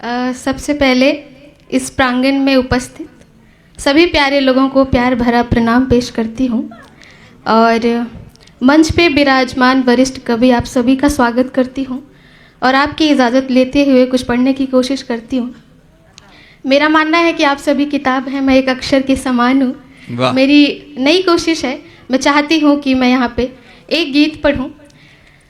सबसे पहले इस प्रांगण में उपस्थित सभी प्यारे लोगों को प्यार भरा प्रणाम पेश करती हूँ और मंच पे विराजमान वरिष्ठ कवि आप सभी का स्वागत करती हूँ और आपकी इजाज़त लेते हुए कुछ पढ़ने की कोशिश करती हूँ। मेरा मानना है कि आप सभी किताब हैं, मैं एक अक्षर के समान हूँ। मेरी नई कोशिश है, मैं चाहती हूँ कि मैं यहाँ पे एक गीत पढ़ूँ।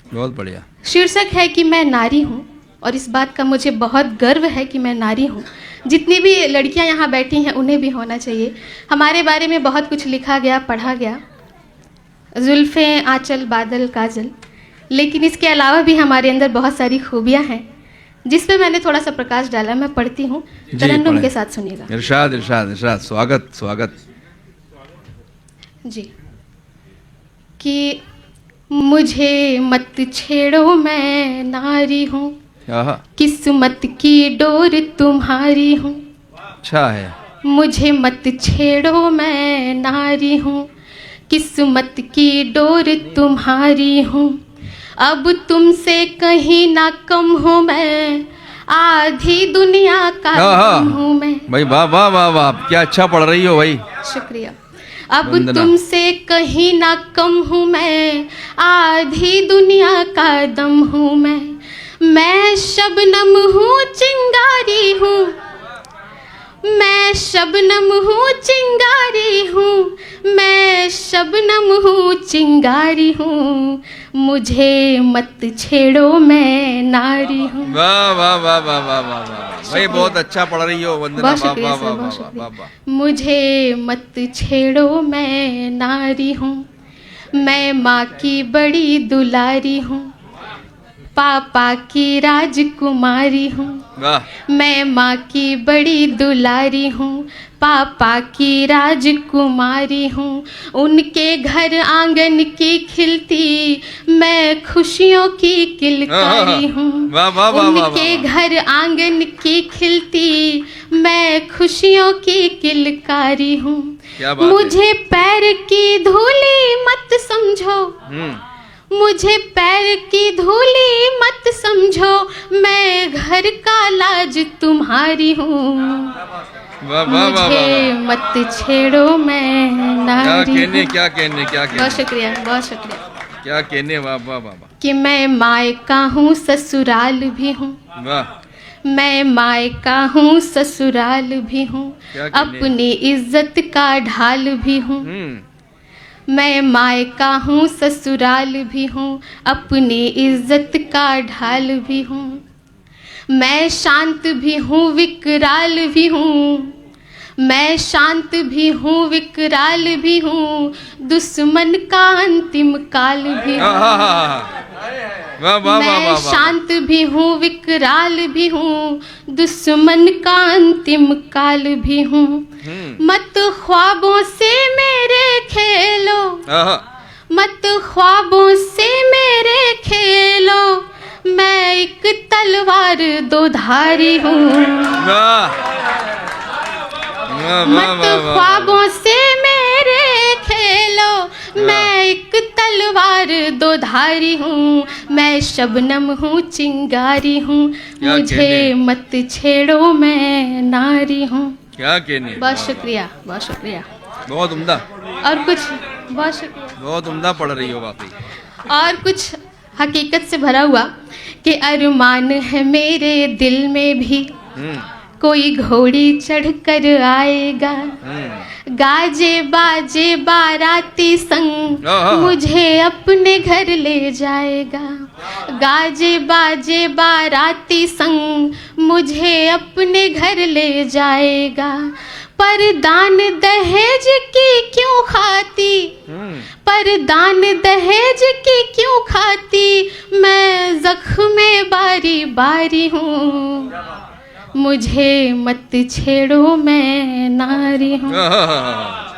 बहुत बढ़िया। शीर्षक है कि मैं नारी हूँ और इस बात का मुझे बहुत गर्व है कि मैं नारी हूँ। जितनी भी लड़कियाँ यहाँ बैठी हैं उन्हें भी होना चाहिए। हमारे बारे में बहुत कुछ लिखा गया, पढ़ा गया, जुल्फ़ें, आंचल, बादल, काजल, लेकिन इसके अलावा भी हमारे अंदर बहुत सारी खूबियाँ हैं जिस पे मैंने थोड़ा सा प्रकाश डाला। मैं पढ़ती हूँ, तरन्नुम के साथ सुनिएगा। इरशाद इरशाद इरशाद। स्वागत स्वागत जी। कि मुझे मत छेड़ो, मैं नारी हूँ, किस्मत की डोर तुम्हारी हूँ। अच्छा है। मुझे मत छेड़ो, मैं नारी हूँ, किस्मत की डोर तुम्हारी हूँ। अब तुमसे कहीं ना कम हूँ मैं, आधी दुनिया का गम हूँ मैं। भाई वाह वाह वाह वाह, क्या अच्छा पढ़ रही हो भाई। शुक्रिया। अब तुमसे कहीं ना कम हूँ मैं, आधी दुनिया का दम हूँ मैं शबनम हूँ, चिंगारी हूँ, मैं शबनम हूँ, चिंगारी हूँ, मैं शबनम हूँ, चिंगारी हूँ। मुझे मत छेड़ो, मैं नारी हूँ। वाह वाह वाह वाह वाह वाह वाह भाई, बहुत अच्छा पढ़ रही हो वंदना। बहुत शुक्रिया सर, बहुत शुक्रिया। मुझे मत छेड़ो, मैं नारी हूँ, मैं माँ की बड़ी दुलारी हूँ, पापा की राजकुमारी हूँ। मैं माँ की बड़ी दुलारी हूँ, पापा की राजकुमारी हूँ। उनके घर आंगन की खिलती मैं खुशियों की किलकारी हूँ। उनके घर आंगन की खिलती मैं खुशियों की किलकारी हूँ। मुझे पैर की धूली मत समझो, मुझे पैर की धूली मत समझो, मैं घर का लाज तुम्हारी हूँ। मुझे मत छेड़ो, मैं नारी हूँ। क्या कहने बहुत शुक्रिया, बहुत शुक्रिया। क्या कहने, वाह वाह वाह। कि मैं मायका हूँ, ससुराल भी हूँ, मैं मायका हूँ, ससुराल भी हूँ, अपनी इज्जत का ढाल भी हूँ। मैं मायका हूँ, ससुराल भी हूँ, अपनी इज्जत का ढाल भी हूँ। मैं शांत भी हूँ, विकराल भी हूँ, मैं शांत भी हूँ, विकराल भी हूँ, दुश्मन का अंतिम काल भी हूँ। मैं शांत भी हूँ, विकराल भी हूँ, दुश्मन का अंतिम काल भी हूँ। मत ख्वाबों से मेरे खेलो, मत ख्वाबों से मेरे खेलो, मैं एक तलवार दो धारी हूँ। मत ख्वाबों से मेरे खेलो, मैं एक तलवार दो धारी हूँ। मैं शबनम हूँ, चिंगारी हूँ, मुझे मत छेड़ो, मैं नारी हूँ। क्या कहने। बहुत शुक्रिया, बहुत शुक्रिया। बहुत उम्दा। और कुछ, बहुत शुक्रिया। बहुत उम्दा पढ़ रही हो वाकई। और कुछ हकीकत से भरा हुआ कि अरमान है मेरे दिल में भी, कोई घोड़ी चढ़कर आएगा, गाजे बाजे बाराती संग मुझे अपने घर ले जाएगा। गाजे बाजे बाराती संग मुझे अपने घर ले जाएगा। पर दान दहेज की क्यों खाती, पर दान दहेज की क्यों खाती, मैं जख्मे बारी बारी हूँ। मुझे मत छेड़ो, मैं नारी हूँ।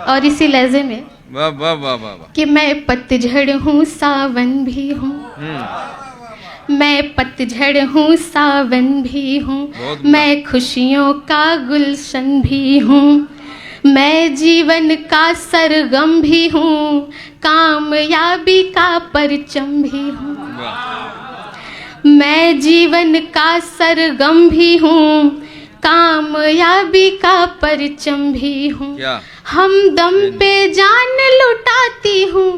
और इसी लहजे में वाह वाह वाह वाह कि मैं पतझड़ हूँ, सावन भी हूँ, मैं पतझड़ हूँ, सावन भी हूँ, मैं खुशियों का गुलशन भी हूँ, मैं जीवन का सरगम भी हूँ, कामयाबी का परचम भी हूँ। मैं जीवन का सरगम भी हूँ, कामयाबी का परचम भी हूँ। हम दम पे जान लुटाती हूँ,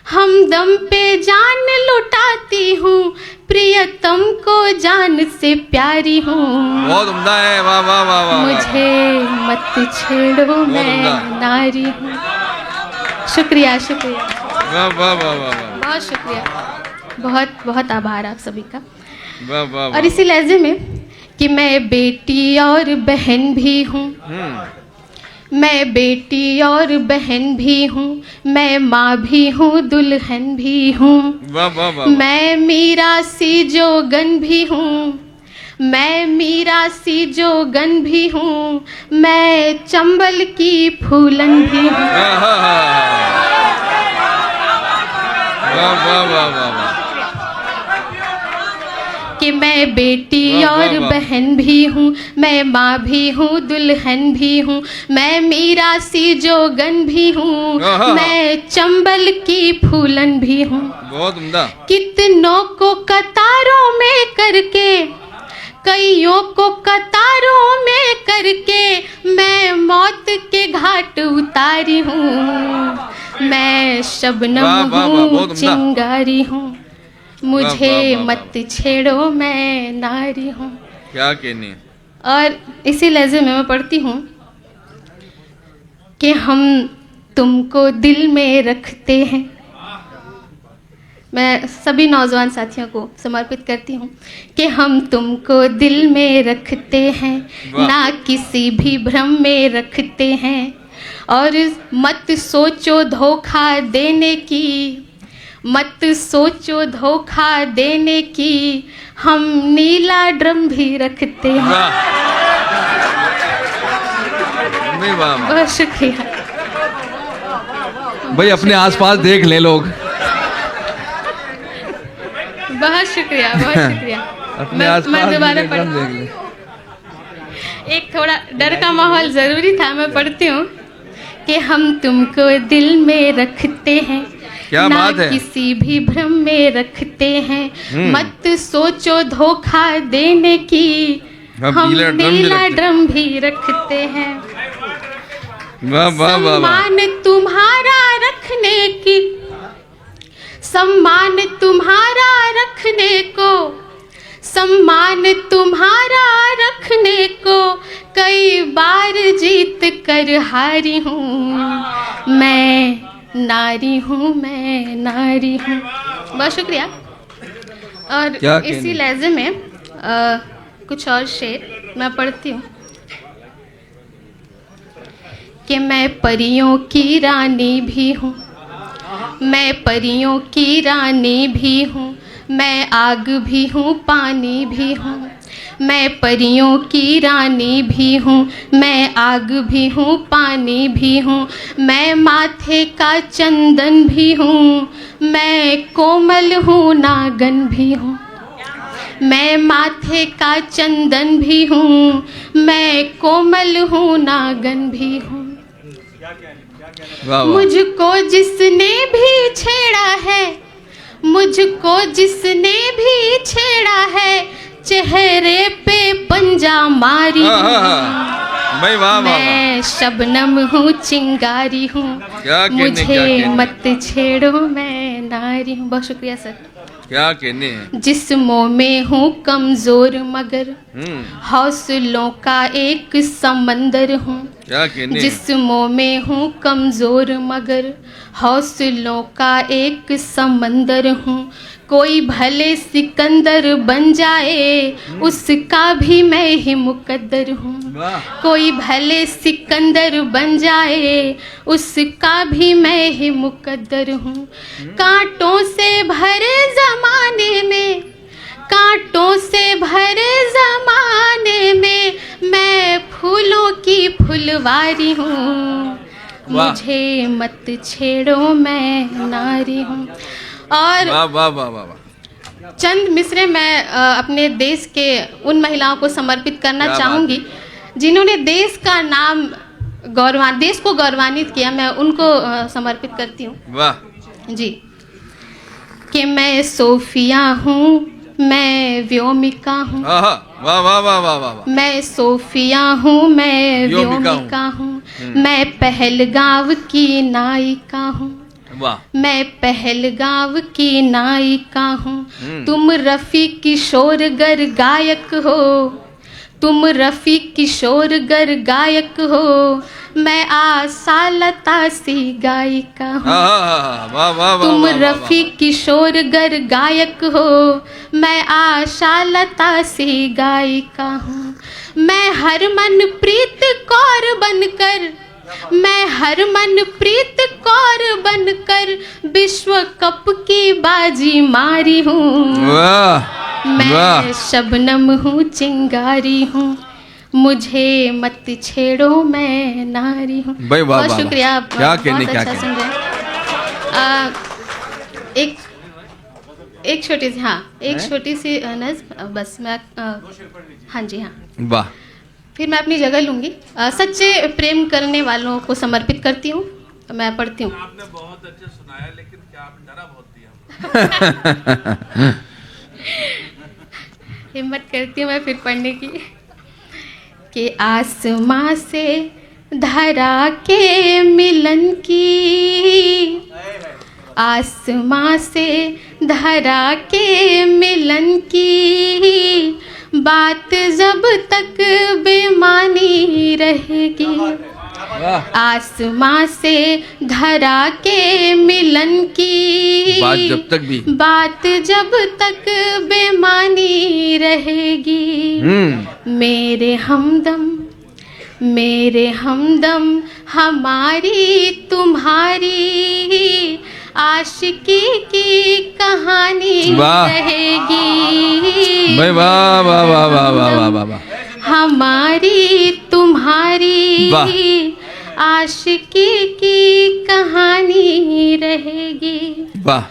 हम दम पे जान लुटाती हूँ, प्रियतम को जान से प्यारी हूँ। बहुत उम्दा है, वाह वाह वाह वाह। मुझे मत छेड़ो, मैं नारी हूँ। शुक्रिया शुक्रिया, वाह वाह वाह वाह, बहुत शुक्रिया, बहुत बहुत आभार आप सभी का। वाह वाह। और इसी लहजे में कि मैं बेटी और बहन भी हूँ, मैं बेटी और बहन भी हूँ, मैं माँ भी हूँ, दुल्हन भी हूँ। वाह वाह वाह। मैं मीरा सी जोगन भी हूँ, मैं मीरा सी जोगन भी हूँ, मैं चंबल की फूलन भी हूँ। वाह वाह वाह वाह। कि मैं बेटी और बहन भी हूँ, मैं माँ भी हूँ, दुल्हन भी हूँ, मैं मीरा सी जोगन भी हूँ, मैं चंबल की फूलन भी हूँ। बहुत उम्दा। कितनों को कतारों में करके, कईयों को कतारों में करके, मैं मौत के घाट उतारी हूँ। मैं शबनम हूँ, चिंगारी हूँ, मुझे मत छेड़ो, मैं नारी हूँ। क्या कहनी। और इसी लहजे में मैं पढ़ती हूँ कि हम तुमको दिल में रखते हैं। मैं सभी नौजवान साथियों को समर्पित करती हूँ कि हम तुमको दिल में रखते हैं, ना किसी भी भ्रम में रखते हैं, और मत सोचो धोखा देने की, मत सोचो धोखा देने की, हम नीला ड्रम भी रखते हैं। बहुत शुक्रिया भाई, अपने आसपास देख ले लोग। बहुत शुक्रिया, बहुत शुक्रिया। अपने आसपास मैं दोबारा देख ले। एक थोड़ा डर का माहौल जरूरी था। मैं पढ़ती हूँ कि हम तुमको दिल में रखते हैं, क्या ना बात है? किसी भी भ्रम में रखते हैं, मत सोचो धोखा देने की, हम नीला ड्रम भी रखते हैं। वाह वाह वाह। सम्मान तुम्हारा रखने की, सम्मान तुम्हारा रखने को, सम्मान तुम्हारा रखने को, कई बार जीत कर हारी हूँ। मैं नारी हूँ, मैं नारी हूँ। बहुत शुक्रिया। और इसी लहजे में कुछ और शेर मैं पढ़ती हूँ कि मैं परियों की रानी भी हूँ, मैं परियों की रानी भी हूँ, मैं आग भी हूँ, पानी भी हूँ, मैं परियों की रानी भी हूँ, मैं आग भी हूँ, पानी भी हूँ, मैं माथे का चंदन भी हूँ, मैं कोमल हूँ, नागन भी हूँ, मैं माथे का चंदन भी हूँ, मैं कोमल हूँ, नागन भी हूँ। मुझको जिसने भी छेड़ा है, मुझको जिसने भी छेड़ा है, चेहरे पे पंजा मारी हूँ। मैं शबनम हूँ, चिंगारी हूँ, मुझे मत छेड़ो, मैं नारी हूँ। बहुत शुक्रिया सर। क्या कहने हैं। जिस्मों में हूँ कमजोर मगर हौसलों का एक समंदर हूँ। क्या कहने। जिस्मों में हूँ कमजोर मगर हौसलों का एक समंदर हूँ। कोई भले सिकंदर बन जाए उसका भी मैं ही मुकद्दर हूँ। कोई भले सिकंदर बन जाए उसका भी मैं ही मुकद्दर हूँ। कांटों से भरे ज़माने में, कांटों से भरे ज़माने में मैं फूलों की फुलवारी हूँ। मुझे मत छेड़ो, मैं नारी हूँ। और वाह वाह वाह वाह। चंद मिसरे मैं अपने देश के उन महिलाओं को समर्पित करना चाहूँगी जिन्होंने देश का नाम देश को गौरवान्वित किया। मैं उनको समर्पित करती हूँ। वाह जी। कि मैं सोफिया हूँ, मैं व्योमिका हूँ। आहा, वाह वाह वाह वाह वाह वाह। मैं सोफिया हूँ, मैं व्योमिका हूँ। मैं पहलगांव की नायिका हूँ। वाह। मैं पहलगांव की नायिका हूँ। तुम रफ़ी किशोर गर गायक हो, तुम रफ़ी किशोर गर गायक हो, मैं आशा लता सी गायिका हूँ। वाह वाह वाह। तुम रफ़ी किशोर गर गायक हो, मैं आशा लता सी गायिका हूँ। मैं हरमनप्रीत कौर बनकर, मैं हरमनप्रीत कौर बनकर विश्व कप की बाजी मारी हूँ। वाह। मैं शबनम हूँ, चिंगारी हूँ, मुझे मत छेड़ो, मैं नारी हूँ। बहुत शुक्रिया, क्या कहने, बहुत अच्छा सुन रहे हैं। एक छोटी सी, हाँ एक छोटी सी नज़्म बस मैं, हाँ जी हाँ। वाह। फिर मैं अपनी जगह लूँगी। सच्चे प्रेम करने वालों को समर्पित करती हूँ। मैं पढ़ती हूँ। आपने बहुत अच्छे सुनाया, लेकिन क्या आपने डरा बहुत दिया। हिम्मत करती हूँ मैं फिर पढ़ने की। कि आसमां से धरा के मिलन की, आसमां से धरा के मिलन की बात जब तक बेमानी रहेगी। आसमां से धरा के मिलन की बात जब तक बेमानी रहेगी। मेरे हमदम, मेरे हमदम, हमारी तुम्हारी आशिकी की कहानी रहेगी। वाह वाह वाह वाह वाह वाह वाह। हमारी तुम्हारी आशिकी की कहानी रहेगी। वाह।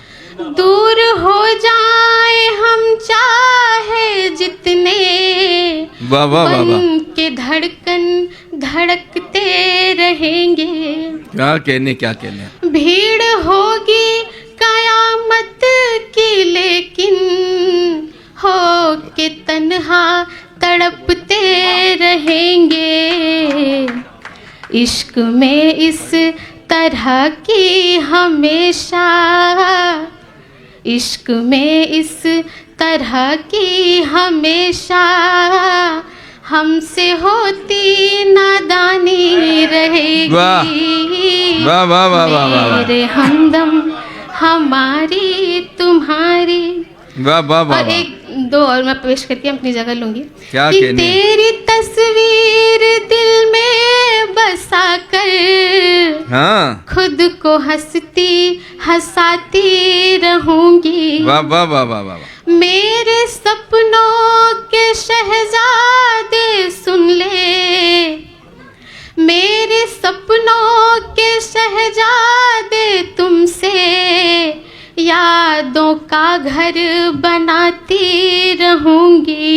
दूर हो जाए हम चाहे जितने, वाह वाह वाह वाह। बन के धड़कन धड़कते रहेंगे। क्या कहने, क्या कहने। भीड़ होगी कयामत की, लेकिन हो के तन्हा तड़पते रहेंगे। इश्क में इस तरह की हमेशा, इश्क में इस तरह की हमेशा हमसे होती नादानी रहेगी। वाह वाह वाह वाह वाह। मेरे हमदम, हमारी तुम्हारी। वाह वाह वाह। और एक दो और मैं पेश करके अपनी जगह लूंगी। क्या कि कहने? तेरी तस्वीर दिल में बसा कर, हाँ, खुद को हंसती हंसाती रहूंगी। वाह वाह वाह वाह वाह। मेरे सपनों के शहजादे सुन ले, मेरे सपनों के शहजादे तुमसे यादों का घर बनाती रहूंगी।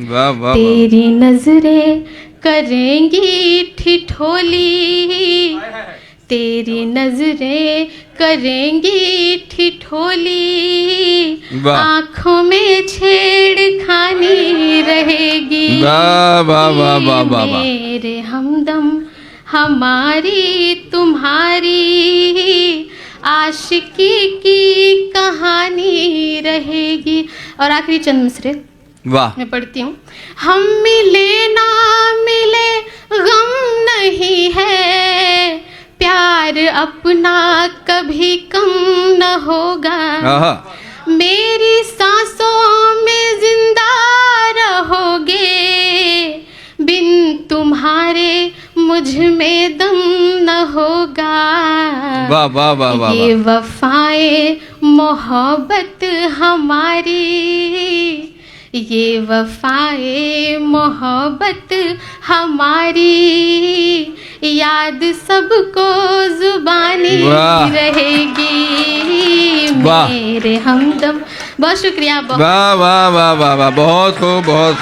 वाह वाह। तेरी नजरें करेंगी ठिठोली, तेरी नजरें करेंगी ठिठोली, आँखों में छेड़खानी रहेगी। वाह वाह वाह वाह वाह। मेरे हमदम, हमारी तुम्हारी आशिकी की कहानी रहेगी। और आखिरी चंद मिसरे वाह। मैं पढ़ती हूँ। हम मिले ना मिले गम नहीं है, प्यार अपना कभी कम न होगा। मेरी सांसों में जिंदा रहोगे, बिन तुम्हारे मुझ में दम न होगा। वाह वाह वाह वाह। ये वफाएं मोहब्बत हमारी, ये वफाएं मोहब्बत हमारी, याद सबको जुबानी रहेगी। मेरे हमदम। बहुत शुक्रिया। वाह वाह वाह वाह वाह। बहुत खूब, बहुत